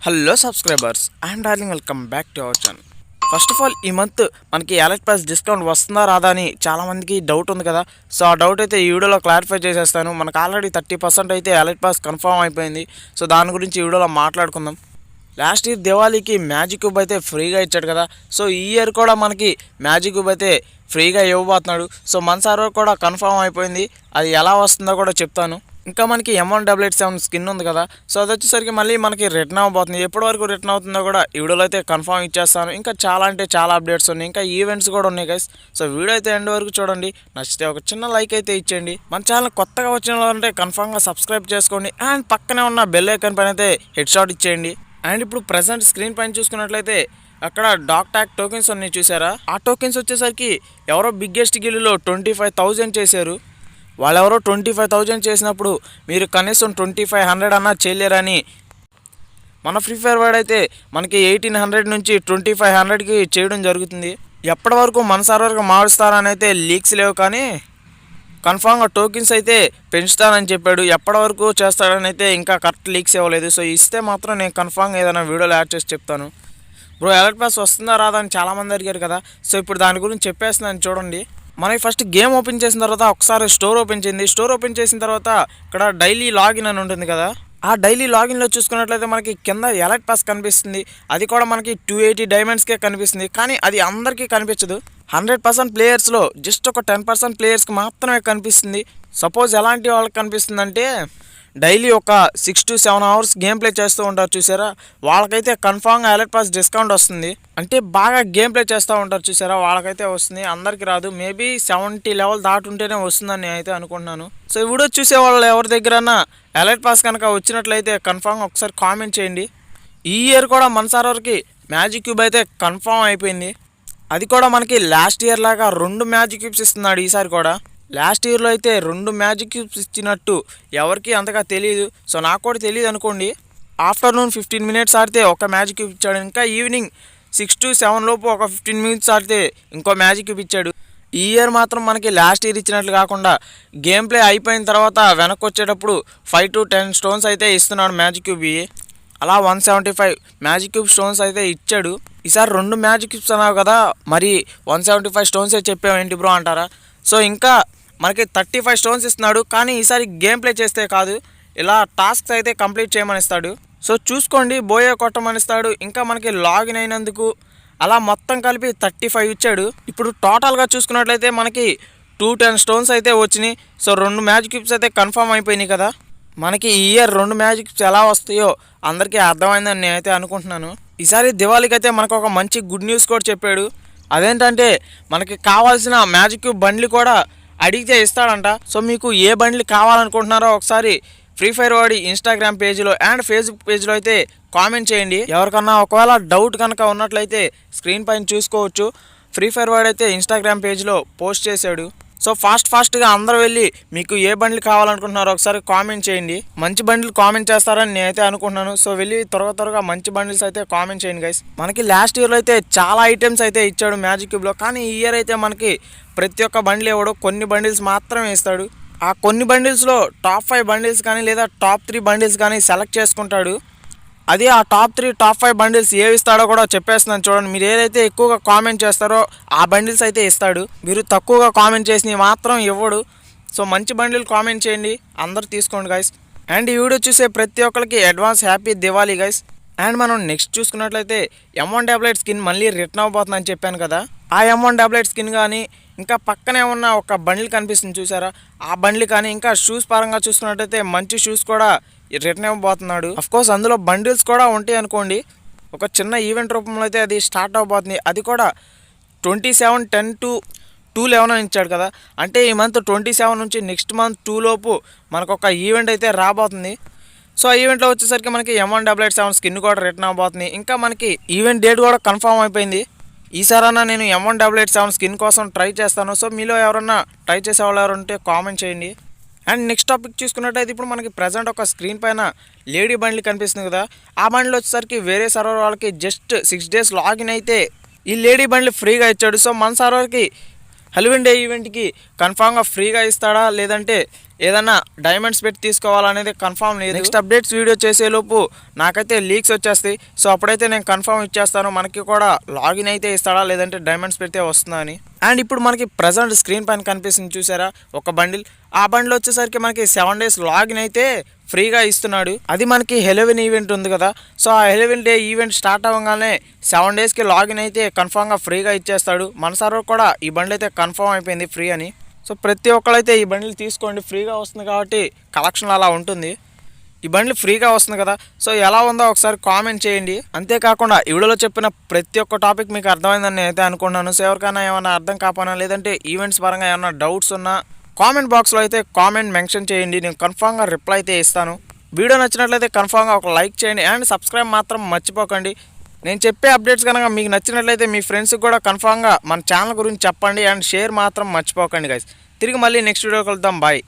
Hello subscribers and darling, welcome back to our channel. First of all, ఈ month మనకి elite pass discount వస్తుందా రాదా అని చాలామందికి డౌట్ ఉంది కదా. సో ఆ డౌట్ అయితే ఈ వీడియోలో క్లారిఫై చేసేస్తాను. మనకు ఆల్రెడీ 30% అయితే ఎలైట్ పాస్ కన్ఫర్మ్ అయిపోయింది. సో దాని గురించి ఈ వీడియోలో మాట్లాడుకుందాం. లాస్ట్ ఇయర్ దివాళీకి మ్యాజిక్ క్యూబ్ అయితే ఫ్రీగా ఇచ్చాడు కదా. సో ఈ ఇయర్ కూడా మనకి మ్యాజిక్ క్యూబ్ అయితే ఫ్రీగా ఇవ్వబోతున్నాడు. సో మన సర్వర్ కూడా కన్ఫర్మ్ అయిపోయింది. అది ఎలా వస్తుందో కూడా చెప్తాను. ఇంకా మనకి M188 స్కిన్ ఉంది కదా. సో అది వచ్చేసరికి మళ్ళీ మనకి రిటర్న్ అవ్వబోతుంది. ఎప్పటి వరకు రిటర్న్ అవుతుందో కూడా ఈ వీడియోలో అయితే కన్ఫర్మ్ ఇచ్చేస్తాను. ఇంకా చాలా అంటే చాలా అప్డేట్స్ ఉన్నాయి, ఇంకా ఈవెంట్స్ కూడా ఉన్నాయి గైస్. సో వీడియో అయితే ఎండ్ వరకు చూడండి. నచ్చితే ఒక చిన్న లైక్ అయితే ఇచ్చేయండి. మన ఛానల్ కొత్తగా వచ్చిన వాళ్ళంటే కన్ఫర్మ్గా సబ్స్క్రైబ్ చేసుకోండి. అండ్ పక్కనే ఉన్న బెల్ ఐకాన్ పైన అయితే హెడ్ షాట్ ఇచ్చేయండి. అండ్ ఇప్పుడు ప్రజెంట్ స్క్రీన్ పైన చూసుకున్నట్లయితే అక్కడ డాక్ ట్యాగ్ టోకెన్స్ ఉన్నాయి చూసారా. ఆ టోకెన్స్ వచ్చేసరికి ఎవరో బిగ్గెస్ట్ గిల్లులో 25,000 చేశారు. వాళ్ళెవరో 25,000 చేసినప్పుడు మీరు కనీసం 2,500 అన్నా చేయలేరని మన ఫ్రీ ఫైర్ వాడు అయితే మనకి 1,800 నుంచి 2,500కి చేయడం జరుగుతుంది. ఎప్పటి వరకు మన సర్వర్గా మారుస్తారని అయితే లీక్స్ లేవు, కానీ కన్ఫామ్గా టోకెన్స్ అయితే పెంచుతానని చెప్పాడు. ఎప్పటి వరకు చేస్తాడని అయితే ఇంకా కరెక్ట్ లీక్స్ ఇవ్వలేదు. సో ఇస్తే మాత్రం నేను కన్ఫామ్గా ఏదైనా వీడియోలో యాడ్ చేసి చెప్తాను. బ్రో ఎలర్ట్ పాస్ వస్తుందా రాదా అని చాలామంది అడిగారు కదా. సో ఇప్పుడు దాని గురించి చెప్పేస్తున్నాను చూడండి. మనకి ఫస్ట్ గేమ్ ఓపెన్ చేసిన తర్వాత ఒకసారి స్టోర్ ఓపెన్ చేయండి. స్టోర్ ఓపెన్ చేసిన తర్వాత ఇక్కడ డైలీ లాగిన్ అని ఉంటుంది కదా. ఆ డైలీ లాగిన్లో చూసుకున్నట్లయితే మనకి కింద ఎలర్ట్ పాస్ కనిపిస్తుంది. అది కూడా మనకి 280 డైమండ్స్కే కనిపిస్తుంది, కానీ అది అందరికీ కనిపించదు. 100% ప్లేయర్స్లో జస్ట్ ఒక 10% ప్లేయర్స్కి మాత్రమే కనిపిస్తుంది. సపోజ్ ఎలాంటి వాళ్ళకి కనిపిస్తుందంటే డైలీ ఒక 6 to 7 అవర్స్ గేమ్ ప్లే చేస్తూ ఉంటారు చూసారా, వాళ్ళకైతే కన్ఫామ్గా ఎలర్ట్ పాస్ డిస్కౌంట్ వస్తుంది. అంటే బాగా గేమ్ ప్లే చేస్తూ ఉంటారు చూసారా, వాళ్ళకైతే వస్తుంది. అందరికి రాదు. మేబీ 70 లెవెల్ దాటుంటేనే వస్తుందని నేను అయితే అనుకుంటున్నాను. సో ఈ వీడియో చూసే వాళ్ళు ఎవరి దగ్గరన్నా ఎలర్ట్ పాస్ కనుక వచ్చినట్లయితే కన్ఫామ్గా ఒకసారి కామెంట్ చేయండి. ఈ ఇయర్ కూడా మన సర్వర్కి మ్యాజిక్ క్యూబ్ అయితే కన్ఫామ్ అయిపోయింది. అది కూడా మనకి లాస్ట్ ఇయర్ లాగా 2 మ్యాజిక్ క్యూబ్స్ ఇస్తున్నాడు ఈసారి కూడా. లాస్ట్ ఇయర్లో అయితే 2 మ్యాజిక్ క్యూబ్స్ ఇచ్చినట్టు ఎవరికి అంతగా తెలియదు. సో నాకు కూడా తెలియదు అనుకోండి. ఆఫ్టర్నూన్ 15 మినిట్స్ ఆడితే ఒక మ్యాజిక్ క్యూబ్ ఇచ్చాడు. ఇంకా ఈవినింగ్ 6 to 7 లోపు ఒక 15 మినిట్స్ ఆడితే ఇంకో మ్యాజిక్ క్యూబ్ ఇచ్చాడు. ఈ ఇయర్ మాత్రం మనకి లాస్ట్ ఇయర్ ఇచ్చినట్లు కాకుండా గేమ్ ప్లే అయిపోయిన తర్వాత వెనక్కి వచ్చేటప్పుడు 5 to 10 స్టోన్స్ అయితే ఇస్తున్నాడు మ్యాజిక్ క్యూబ్. అలా 175 మ్యాజిక్ క్యూబ్ స్టోన్స్ అయితే ఇచ్చాడు. ఈసారి 2 మ్యాజిక్ క్యూబ్స్ అన్నావు కదా, మరి 175 స్టోన్సే చెప్పావు ఏంటి బ్రో అంటారా. సో ఇంకా మనకి 35 స్టోన్స్ ఇస్తున్నాడు, కానీ ఈసారి గేమ్ ప్లే చేస్తే కాదు, ఇలా టాస్క్స్ అయితే కంప్లీట్ చేయమని ఇస్తాడు. సో చూసుకోండి, బోయే కొట్టమని ఇస్తాడు. ఇంకా మనకి లాగిన్ అయినందుకు అలా మొత్తం కలిపి 35 ఇచ్చాడు. ఇప్పుడు టోటల్గా చూసుకున్నట్లయితే మనకి 210 స్టోన్స్ అయితే వచ్చినాయి. సో 2 మ్యాజిక్ క్యూబ్స్ అయితే కన్ఫర్మ్ అయిపోయినాయి కదా. మనకి ఈ ఇయర్ 2 మ్యాజిక్ క్యూబ్స్ ఎలా వస్తాయో అందరికీ అర్థమైందని నేనైతే అనుకుంటున్నాను. ఈసారి దివాళీకి అయితే మనకు ఒక మంచి గుడ్ న్యూస్ కూడా చెప్పాడు. అదేంటంటే మనకి కావాల్సిన మ్యాజిక్ క్యూబ్ బండ్లు కూడా అడిగితే ఇస్తాడంట. సో మీకు ఏ బండ్లు కావాలనుకుంటున్నారో ఒకసారి ఫ్రీ ఫైర్ వాడి ఇన్స్టాగ్రామ్ పేజ్లో అండ్ ఫేస్బుక్ పేజ్లో అయితే కామెంట్ చేయండి. ఎవరికన్నా ఒకవేళ డౌట్ కనుక ఉన్నట్లయితే స్క్రీన్ పైన చూసుకోవచ్చు. ఫ్రీ ఫైర్ వాడు అయితే ఇన్స్టాగ్రామ్ పేజ్లో పోస్ట్ చేశాడు. సో ఫాస్ట్గా అందరూ వెళ్ళి మీకు ఏ బండ్లు కావాలనుకుంటున్నారో ఒకసారి కామెంట్ చేయండి. మంచి బండ్లు కామెంట్ చేస్తారని నేనైతే అనుకుంటున్నాను. సో వెళ్ళి త్వరగా మంచి బండిల్స్ అయితే కామెంట్ చేయండి గైస్. మనకి లాస్ట్ ఇయర్లో అయితే చాలా ఐటమ్స్ అయితే ఇచ్చాడు మ్యాజిక్ క్యూబ్లో, కానీ ఈ ఇయర్ అయితే మనకి ప్రతి ఒక్క బండిల్ ఇవ్వడు, కొన్ని బండిల్స్ మాత్రమే ఇస్తాడు. ఆ కొన్ని బండిల్స్లో టాప్ 5 బండిల్స్ కానీ లేదా టాప్ 3 బండిల్స్ కానీ సెలెక్ట్ చేసుకుంటాడు. అది ఆ టాప్ 3 టాప్ 5 బండిల్స్ ఏవి ఇస్తాడో కూడా చెప్పేస్తున్నాను చూడండి. మీరు ఏదైతే ఎక్కువగా కామెంట్ చేస్తారో ఆ బండిల్స్ అయితే ఇస్తాడు. మీరు తక్కువగా కామెంట్ చేసినవి మాత్రం ఇవ్వడు. సో మంచి బండిల్ కామెంట్ చేయండి, అందరూ తీసుకోండి గైస్. అండ్ ఈ వీడియో చూసే ప్రతి ఒక్కరికి advance happy Diwali guys. And మనం నెక్స్ట్ చూసుకున్నట్లయితే M188 స్కిన్ మళ్ళీ రిటర్న్ అవ్వబోతుందని చెప్పాను కదా. ఆ M188 స్కిన్ కానీ ఇంకా పక్కనే ఉన్న ఒక బండిల్ కనిపిస్తుంది చూసారా, ఆ బండిల్ కానీ ఇంకా షూస్ పరంగా చూసుకున్నట్లయితే మంచి షూస్ కూడా రిటర్న్ ఇవ్వబోతున్నాడు. అఫ్కోర్స్ అందులో బండిల్స్ కూడా ఉంటాయి అనుకోండి. ఒక చిన్న ఈవెంట్ రూపంలో అయితే అది స్టార్ట్ అవ్వబోతుంది. అది కూడా 27/10 to 2/11 అని ఇచ్చాడు కదా. అంటే ఈ మంత్ 27 నుంచి నెక్స్ట్ మంత్ 2 లోపు మనకు ఒక ఈవెంట్ అయితే రాబోతుంది. సో ఆ ఈవెంట్లో వచ్చేసరికి మనకి M188 స్కిన్ కూడా రిటర్న్ అవ్వబోతుంది. ఇంకా మనకి ఈవెంట్ డేట్ కూడా కన్ఫర్మ్ అయిపోయింది. ఈసారన్నా నేను M188 స్కిన్ కోసం ట్రై చేస్తాను. సో మీలో ఎవరన్నా ట్రై చేసే వాళ్ళు ఎవరు ఉంటే కామెంట్ చేయండి. అండ్ నెక్స్ట్ టాపిక్ చూసుకున్నట్టయితే ఇప్పుడు మనకి ప్రజెంట్ ఒక స్క్రీన్ పైన లేడీ బండ్లు కనిపిస్తుంది కదా. ఆ బండ్లు వచ్చేసరికి వేరే సర్వర్ వాళ్ళకి జస్ట్ 6 days లాగిన్ అయితే ఈ లేడీ బండ్లు ఫ్రీగా ఇచ్చాడు. సో మన సర్వర్కి హెలోవిన్ డే ఈవెంట్కి కన్ఫామ్గా ఫ్రీగా ఇస్తాడా లేదంటే ఏదన్నా డైమండ్స్ పెట్టి తీసుకోవాలనేది కన్ఫామ్ లేదు. నెక్స్ట్ అప్డేట్స్ వీడియో చేసేలోపు నాకైతే లీక్స్ వచ్చేస్తాయి. సో అప్పుడైతే నేను కన్ఫామ్ ఇచ్చేస్తాను మనకి కూడా లాగిన్ అయితే ఇస్తాడా లేదంటే డైమండ్స్ పెడితే వస్తుందా అని. అండ్ ఇప్పుడు మనకి ప్రజెంట్ స్క్రీన్ పైన కనిపిస్తుంది చూసారా ఒక బండిల్. ఆ బండిల్ వచ్చేసరికి మనకి 7 days లాగిన్ అయితే ఫ్రీగా ఇస్తున్నాడు. అది మనకి హెలోవిన్ ఈవెంట్ ఉంది కదా, సో ఆ హెలోవిన్ డే ఈవెంట్ స్టార్ట్ అవ్వగానే 7 daysకి లాగిన్ అయితే కన్ఫామ్గా ఫ్రీగా ఇచ్చేస్తాడు. మన సర్వర్ కూడా ఈ బండిల్ అయితే కన్ఫామ్ అయిపోయింది ఫ్రీ అని. సో ప్రతి ఒక్కరైతే ఈ బండిల్ తీసుకోండి, ఫ్రీగా వస్తుంది కాబట్టి కలెక్షన్ అలా ఉంటుంది. ఈ బండిల్ ఫ్రీగా వస్తుంది కదా, సో ఎలా ఉందో ఒకసారి కామెంట్ చేయండి. అంతేకాకుండా ఈ వీడియోలో చెప్పిన ప్రతి ఒక్క టాపిక్ మీకు అర్థమైందని నేనైతే అనుకున్నాను. సో ఎవరికైనా ఏమైనా అర్థం కాకపోయినా లేదంటే ఈవెంట్స్ పరంగా ఏమైనా డౌట్స్ ఉన్నా కామెంట్ బాక్స్లో అయితే కామెంట్ మెన్షన్ చేయండి, నేను కన్ఫామ్గా రిప్లై అయితే ఇస్తాను. వీడియో నచ్చినట్లయితే కన్ఫామ్గా ఒక లైక్ చేయండి అండ్ సబ్స్క్రైబ్ మాత్రం మర్చిపోకండి. నేను చెప్పే అప్డేట్స్ కనుక మీకు నచ్చినట్లయితే మీ ఫ్రెండ్స్కి కూడా కన్ఫామ్గా మన ఛానల్ గురించి చెప్పండి అండ్ షేర్ మాత్రం మర్చిపోకండి గైస్. తిరిగి మళ్ళీ నెక్స్ట్ వీడియో కలుద్దాం. బాయ్.